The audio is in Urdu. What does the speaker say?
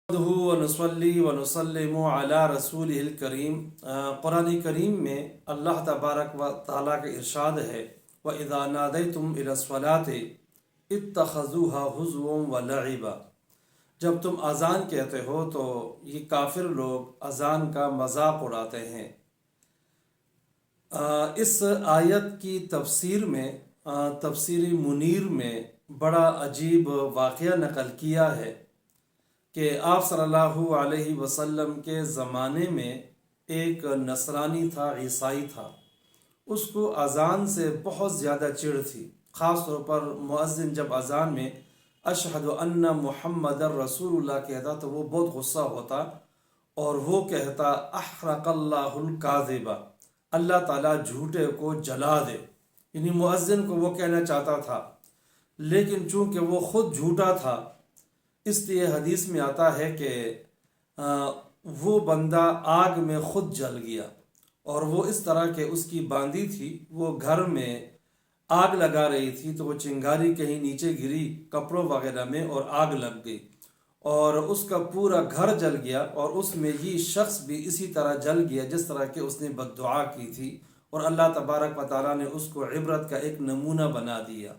نحمده ونصلي ونسلم علی رسوله الکریم۔ قرآن کریم میں اللہ تبارک و تعالیٰ کا ارشاد ہے وَإِذَا نَادَيْتُمْ إِلَى الصَّلَاةِ اتَّخَذُوهَا هُزُوًا وَلَعِبًا۔ جب تم اذان کہتے ہو تو یہ کافر لوگ اذان کا مذاق اڑاتے ہیں۔ اس آیت کی تفسیر میں تفسیر منیر میں بڑا عجیب واقعہ نقل کیا ہے کہ آپ صلی اللہ علیہ وسلم کے زمانے میں ایک نصرانی تھا، عیسائی تھا۔ اس کو اذان سے بہت زیادہ چڑ تھی، خاص طور پر مؤذن جب اذان میں اشہد ان محمد رسول اللہ کہتا تو وہ بہت غصہ ہوتا اور وہ کہتا احرق اللہ الکاذب، اللہ تعالیٰ جھوٹے کو جلا دے، یعنی مؤذن کو وہ کہنا چاہتا تھا، لیکن چونکہ وہ خود جھوٹا تھا اس لیے حدیث میں آتا ہے کہ وہ بندہ آگ میں خود جل گیا، اور وہ اس طرح کہ اس کی باندی تھی، وہ گھر میں آگ لگا رہی تھی تو وہ چنگاری کہیں نیچے گری کپڑوں وغیرہ میں اور آگ لگ گئی اور اس کا پورا گھر جل گیا، اور اس میں یہ شخص بھی اسی طرح جل گیا جس طرح کہ اس نے بد دعا کی تھی، اور اللہ تبارک و تعالیٰ نے اس کو عبرت کا ایک نمونہ بنا دیا۔